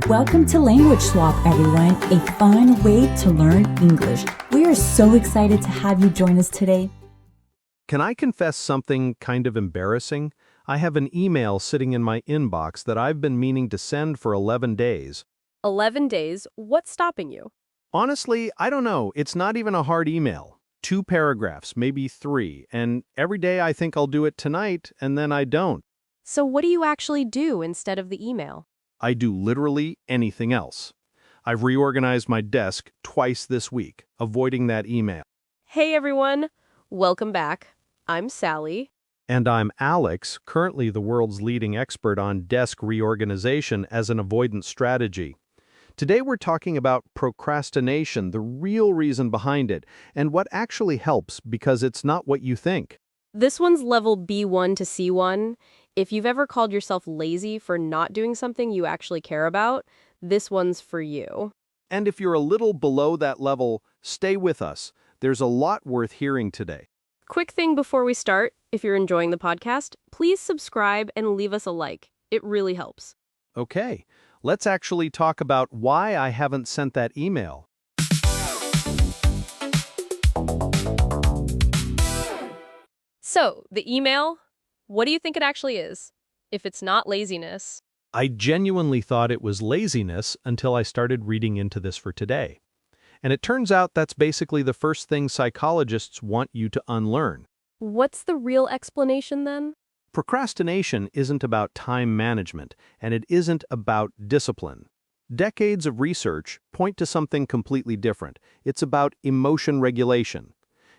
Welcome to Language Swap, everyone, a fun way to learn English. We are so excited to have you join us today. Can I confess something kind of embarrassing? I have an email sitting in my inbox that I've been meaning to send for 11 days. 11 days? What's stopping you? Honestly, I don't know. It's not even a hard email. 2 paragraphs, maybe 3, and every day I think I'll do it tonight, and then I don't. So what do you actually do instead of the email? I do literally anything else. I've reorganized my desk twice this week, avoiding that email. Hey everyone, welcome back. I'm Sally. And I'm Alex, currently the world's leading expert on desk reorganization as an avoidance strategy. Today we're talking about procrastination, the real reason behind it, and what actually helps because it's not what you think. This one's level B1 to C1. If you've ever called yourself lazy for not doing something you actually care about, this one's for you. And if you're a little below that level, stay with us. There's a lot worth hearing today. Quick thing before we start, if you're enjoying the podcast, please subscribe and leave us a like. It really helps. Okay, let's actually talk about why I haven't sent that email. So, the email, what do you think it actually is? If it's not laziness. I genuinely thought it was laziness until I started reading into this for today. And it turns out that's basically the first thing psychologists want you to unlearn. What's the real explanation then? Procrastination isn't about time management, and it isn't about discipline. Decades of research point to something completely different. It's about emotion regulation.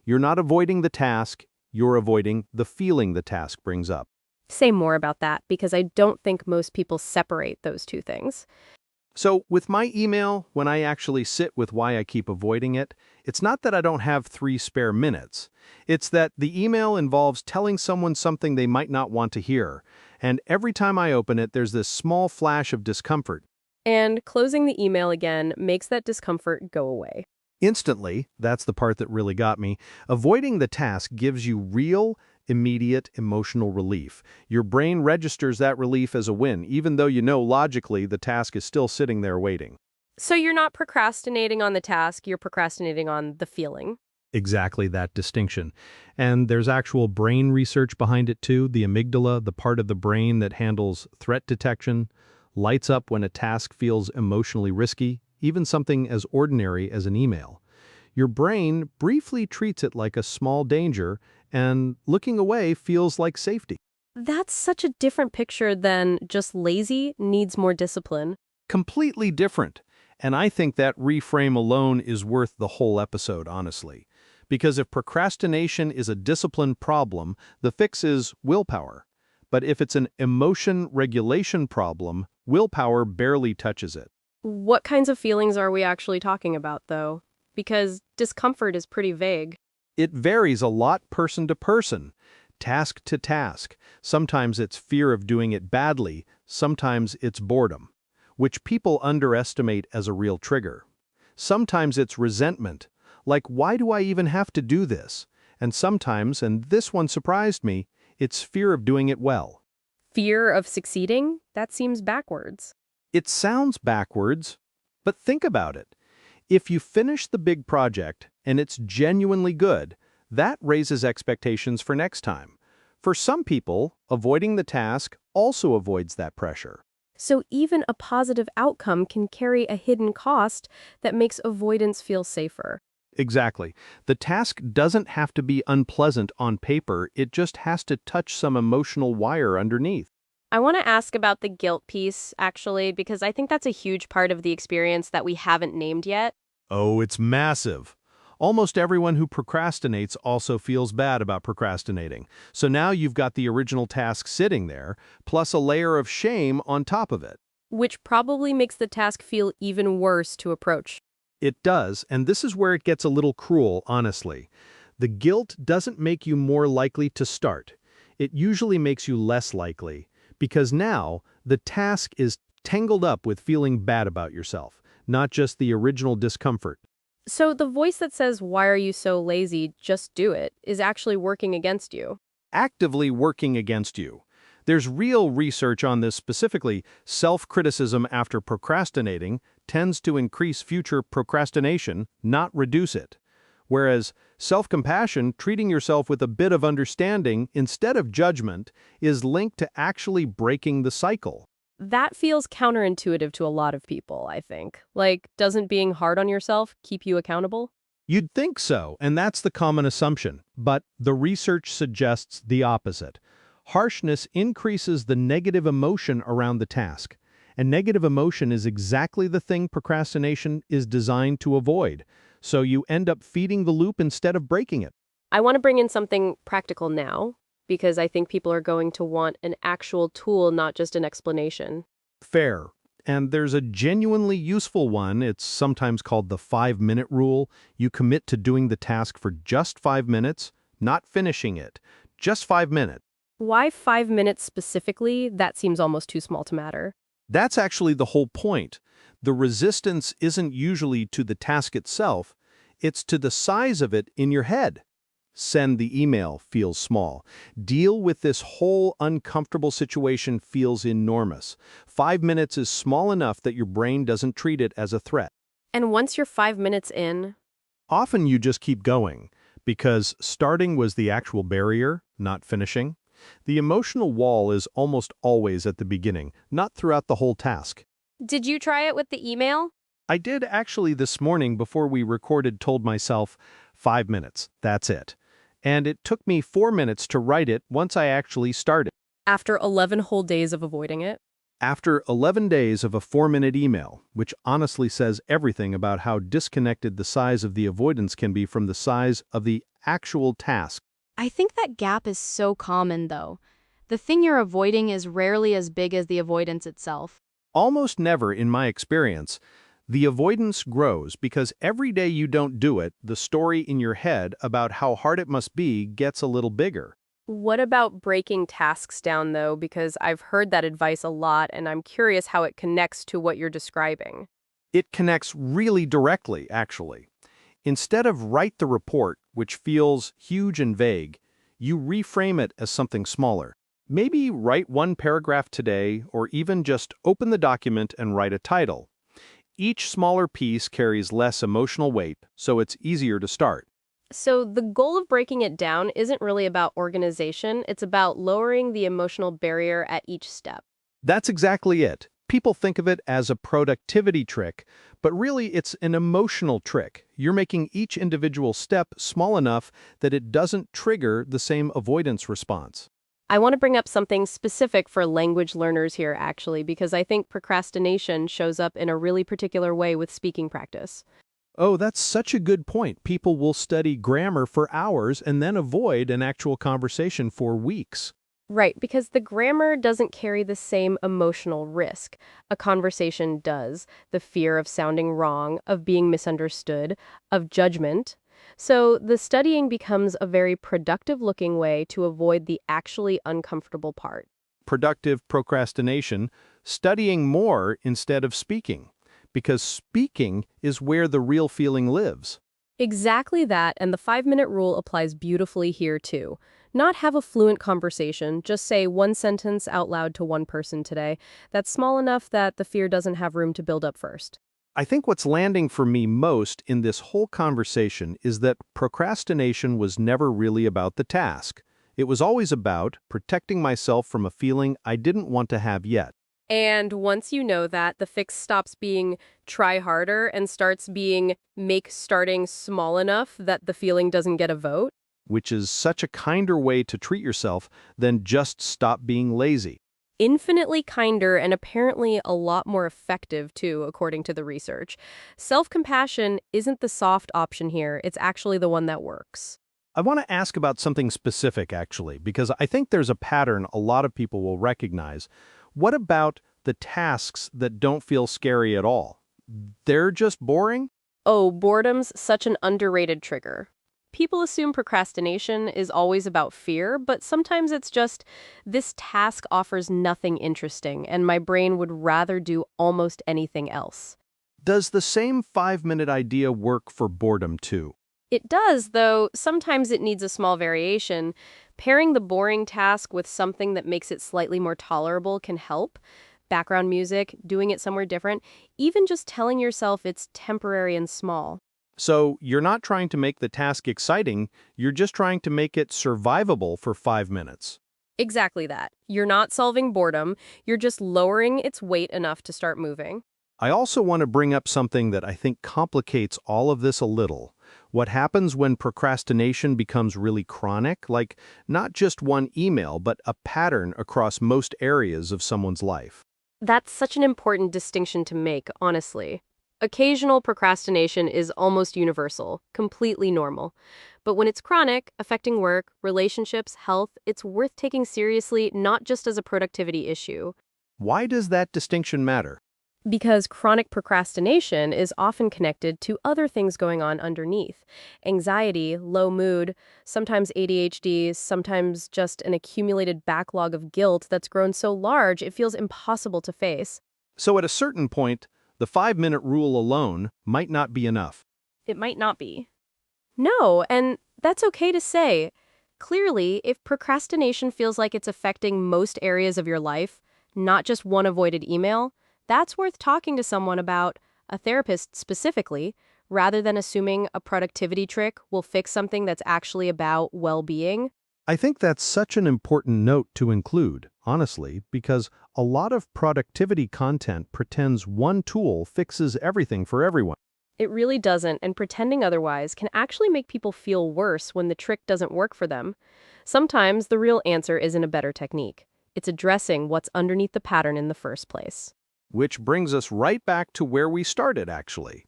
You're not avoiding the task, you're avoiding the feeling the task brings up. Say more about that, because I don't think most people separate those two things. So with my email, when I actually sit with why I keep avoiding it, it's not that I don't have 3 spare minutes. It's that the email involves telling someone something they might not want to hear. And every time I open it, there's this small flash of discomfort. And closing the email again makes that discomfort go away. Instantly, that's the part that really got me, avoiding the task gives you real, immediate emotional relief. Your brain registers that relief as a win, even though you know logically the task is still sitting there waiting. So you're not procrastinating on the task, you're procrastinating on the feeling. Exactly that distinction. And there's actual brain research behind it too. The amygdala, the part of the brain that handles threat detection, lights up when a task feels emotionally risky, even something as ordinary as an email. Your brain briefly treats it like a small danger, and looking away feels like safety. That's such a different picture than just lazy needs more discipline. Completely different. And I think that reframe alone is worth the whole episode, honestly. Because if procrastination is a discipline problem, the fix is willpower. But if it's an emotion regulation problem, willpower barely touches it. What kinds of feelings are we actually talking about, though? Because discomfort is pretty vague. It varies a lot person to person, task to task. Sometimes it's fear of doing it badly, sometimes it's boredom, which people underestimate as a real trigger. Sometimes it's resentment, like why do I even have to do this? And sometimes, and this one surprised me, it's fear of doing it well. Fear of succeeding? That seems backwards. It sounds backwards, but think about it. If you finish the big project and it's genuinely good, that raises expectations for next time. For some people, avoiding the task also avoids that pressure. So even a positive outcome can carry a hidden cost that makes avoidance feel safer. Exactly. The task doesn't have to be unpleasant on paper, it just has to touch some emotional wire underneath. I want to ask about the guilt piece, actually, because I think that's a huge part of the experience that we haven't named yet. Oh, it's massive. Almost everyone who procrastinates also feels bad about procrastinating. So now you've got the original task sitting there, plus a layer of shame on top of it. Which probably makes the task feel even worse to approach. It does, and this is where it gets a little cruel, honestly. The guilt doesn't make you more likely to start. It usually makes you less likely, because now the task is tangled up with feeling bad about yourself, not just the original discomfort. So the voice that says, "Why are you so lazy? Just do it," is actually working against you. Actively working against you. There's real research on this specifically. Self-criticism after procrastinating tends to increase future procrastination, not reduce it. Whereas self-compassion, treating yourself with a bit of understanding instead of judgment, is linked to actually breaking the cycle. That feels counterintuitive to a lot of people, I think. Like, doesn't being hard on yourself keep you accountable? You'd think so, and that's the common assumption. But the research suggests the opposite. Harshness increases the negative emotion around the task. And negative emotion is exactly the thing procrastination is designed to avoid. So you end up feeding the loop instead of breaking it. I want to bring in something practical now, because I think people are going to want an actual tool, not just an explanation. Fair. And there's a genuinely useful one. It's sometimes called the 5-minute rule. You commit to doing the task for just 5 minutes, not finishing it. Just 5 minutes. Why 5 minutes specifically? That seems almost too small to matter. That's actually the whole point. The resistance isn't usually to the task itself, it's to the size of it in your head. Send the email feels small. Deal with this whole uncomfortable situation feels enormous. 5 minutes is small enough that your brain doesn't treat it as a threat. And once you're 5 minutes in, Often you just keep going, because starting was the actual barrier, not finishing. The emotional wall is almost always at the beginning, not throughout the whole task. did you try it with the email? I did actually this morning before we recorded told myself 5 minutes, that's it. And it took me 4 minutes to write it once I actually started. After 11 whole days of avoiding it? After 11 days of a 4-minute email, which honestly says everything about how disconnected the size of the avoidance can be from the size of the actual task. I think that gap is so common, though. The thing you're avoiding is rarely as big as the avoidance itself. Almost never, in my experience, the avoidance grows because every day you don't do it, the story in your head about how hard it must be gets a little bigger. What about breaking tasks down, though? Because I've heard that advice a lot, and I'm curious how it connects to what you're describing. It connects really directly, actually. Instead of write the report, which feels huge and vague, you reframe it as something smaller. Maybe write one paragraph today, or even just open the document and write a title. Each smaller piece carries less emotional weight, so it's easier to start. So the goal of breaking it down isn't really about organization, it's about lowering the emotional barrier at each step. That's exactly it. People think of it as a productivity trick, but really it's an emotional trick. You're making each individual step small enough that it doesn't trigger the same avoidance response. I want to bring up something specific for language learners here, actually, because I think procrastination shows up in a really particular way with speaking practice. Oh, that's such a good point. People will study grammar for hours and then avoid an actual conversation for weeks. Right, because the grammar doesn't carry the same emotional risk. A conversation does. The fear of sounding wrong, of being misunderstood, of judgment. So the studying becomes a very productive-looking way to avoid the actually uncomfortable part. Productive procrastination, studying more instead of speaking, because speaking is where the real feeling lives. Exactly that, and the 5-minute rule applies beautifully here too. Not have a fluent conversation, just say one sentence out loud to one person today. That's small enough that the fear doesn't have room to build up first. I think what's landing for me most in this whole conversation is that procrastination was never really about the task. It was always about protecting myself from a feeling I didn't want to have yet. And once you know that, the fix stops being try harder and starts being make starting small enough that the feeling doesn't get a vote. Which is such a kinder way to treat yourself than just stop being lazy. Infinitely kinder and apparently a lot more effective too, according to the research. Self-compassion isn't the soft option here, it's actually the one that works. I want to ask about something specific, actually, because I think there's a pattern a lot of people will recognize. What about the tasks that don't feel scary at all? They're just boring? Oh, boredom's such an underrated trigger. People assume procrastination is always about fear, but sometimes it's just, this task offers nothing interesting, and my brain would rather do almost anything else. Does the same 5-minute idea work for boredom too? It does, though sometimes it needs a small variation. Pairing the boring task with something that makes it slightly more tolerable can help. Background music, doing it somewhere different, even just telling yourself it's temporary and small. So you're not trying to make the task exciting, you're just trying to make it survivable for 5 minutes. Exactly that. You're not solving boredom, you're just lowering its weight enough to start moving. I also want to bring up something that I think complicates all of this a little. What happens when procrastination becomes really chronic, like not just one email, but a pattern across most areas of someone's life? That's such an important distinction to make, honestly. Occasional procrastination is almost universal, completely normal. But when it's chronic, affecting work, relationships, health, it's worth taking seriously, not just as a productivity issue. Why does that distinction matter? Because chronic procrastination is often connected to other things going on underneath. Anxiety, low mood, sometimes ADHD, sometimes just an accumulated backlog of guilt that's grown so large it feels impossible to face. So at a certain point, the 5-minute rule alone might not be enough. It might not be. No, and that's okay to say. Clearly, if procrastination feels like it's affecting most areas of your life, not just one avoided email, that's worth talking to someone about, a therapist specifically, rather than assuming a productivity trick will fix something that's actually about well-being. I think that's such an important note to include, honestly, because a lot of productivity content pretends one tool fixes everything for everyone. It really doesn't, and pretending otherwise can actually make people feel worse when the trick doesn't work for them. Sometimes the real answer isn't a better technique. It's addressing what's underneath the pattern in the first place. Which brings us right back to where we started, actually.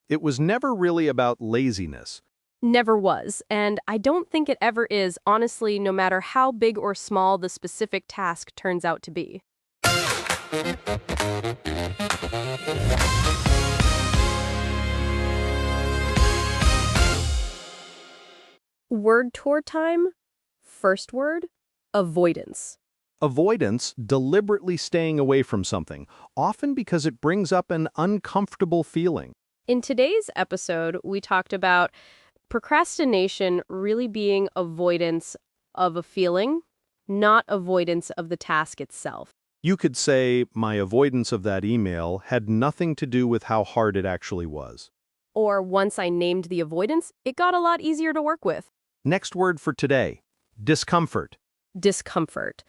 It was never really about laziness. Never was, and I don't think it ever is, honestly, no matter how big or small the specific task turns out to be. Word tour time? First word, avoidance. Avoidance, deliberately staying away from something, often because it brings up an uncomfortable feeling. In today's episode, we talked about procrastination really being avoidance of a feeling, not avoidance of the task itself. You could say my avoidance of that email had nothing to do with how hard it actually was. Or once I named the avoidance, it got a lot easier to work with. Next word for today, discomfort. Discomfort.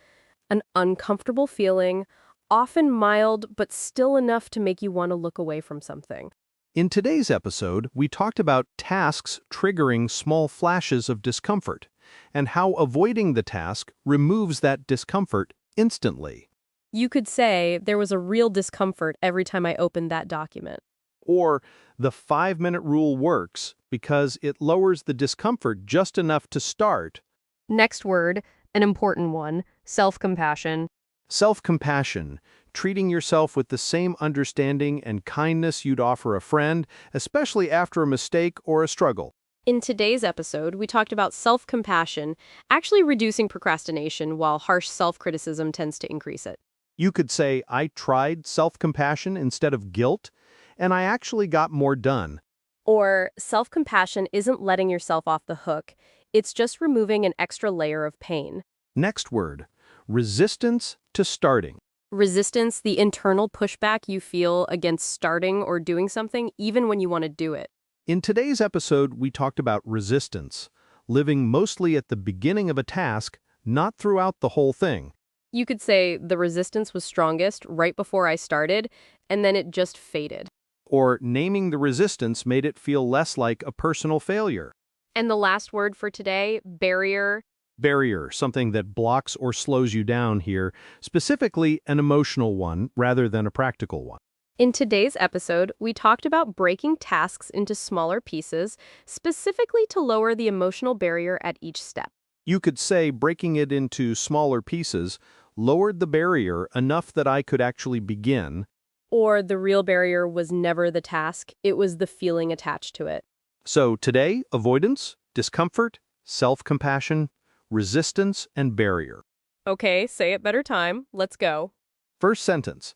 An uncomfortable feeling, often mild, but still enough to make you want to look away from something. In today's episode, we talked about tasks triggering small flashes of discomfort and how avoiding the task removes that discomfort instantly. You could say there was a real discomfort every time I opened that document. Or the 5-minute rule works because it lowers the discomfort just enough to start. Next word, an important one, self-compassion. Self-compassion, treating yourself with the same understanding and kindness you'd offer a friend, especially after a mistake or a struggle. In today's episode, we talked about self-compassion, actually reducing procrastination while harsh self-criticism tends to increase it. You could say, I tried self-compassion instead of guilt, and I actually got more done. Or self-compassion isn't letting yourself off the hook, it's just removing an extra layer of pain. Next word, resistance to starting. Resistance, the internal pushback you feel against starting or doing something, even when you want to do it. In today's episode, we talked about resistance, living mostly at the beginning of a task, not throughout the whole thing. You could say the resistance was strongest right before I started, and then it just faded. Or naming the resistance made it feel less like a personal failure. And the last word for today, barrier. Barrier, something that blocks or slows you down here, specifically an emotional one rather than a practical one. In today's episode, we talked about breaking tasks into smaller pieces, specifically to lower the emotional barrier at each step. You could say breaking it into smaller pieces lowered the barrier enough that I could actually begin. Or the real barrier was never the task, it was the feeling attached to it. So today, avoidance, discomfort, self-compassion, resistance, and barrier. Okay, say it better time. Let's go. First sentence.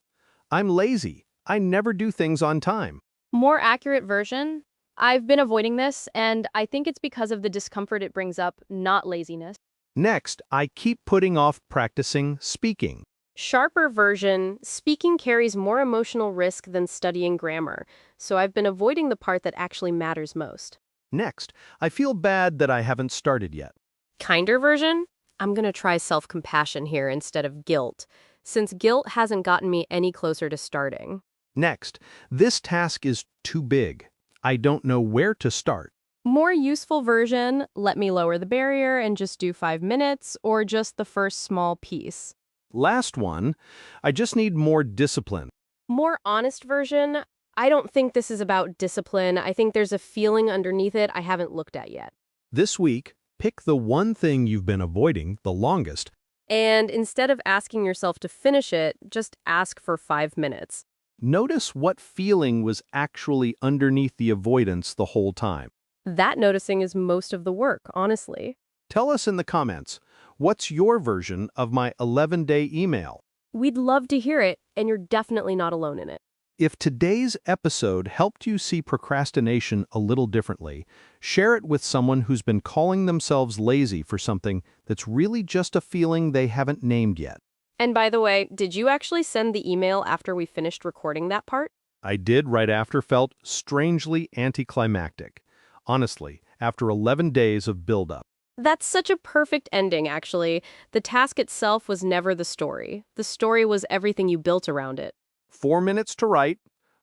I'm lazy. I never do things on time. More accurate version, I've been avoiding this, and I think it's because of the discomfort it brings up, not laziness. Next, I keep putting off practicing speaking. Sharper version, speaking carries more emotional risk than studying grammar, so I've been avoiding the part that actually matters most. Next, I feel bad that I haven't started yet. Kinder version, I'm gonna try self-compassion here instead of guilt, since guilt hasn't gotten me any closer to starting. Next, this task is too big. I don't know where to start. More useful version, let me lower the barrier and just do 5 minutes, or just the first small piece. Last one, I just need more discipline. More honest version, I don't think this is about discipline. I think there's a feeling underneath it I haven't looked at yet. This week, pick the one thing you've been avoiding the longest. And instead of asking yourself to finish it, just ask for 5 minutes. Notice what feeling was actually underneath the avoidance the whole time. That noticing is most of the work, honestly. Tell us in the comments, what's your version of my 11-day email? We'd love to hear it, and you're definitely not alone in it. If today's episode helped you see procrastination a little differently, share it with someone who's been calling themselves lazy for something that's really just a feeling they haven't named yet. And by the way, did you actually send the email after we finished recording that part? I did right after felt strangely anticlimactic. Honestly, after 11 days of buildup. That's such a perfect ending, actually. The task itself was never the story. The story was everything you built around it. 4 minutes to write,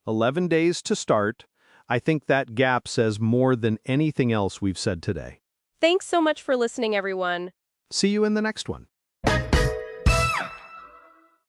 11 days to start. I think that gap says more than anything else we've said today. Thanks so much for listening, everyone. See you in the next one.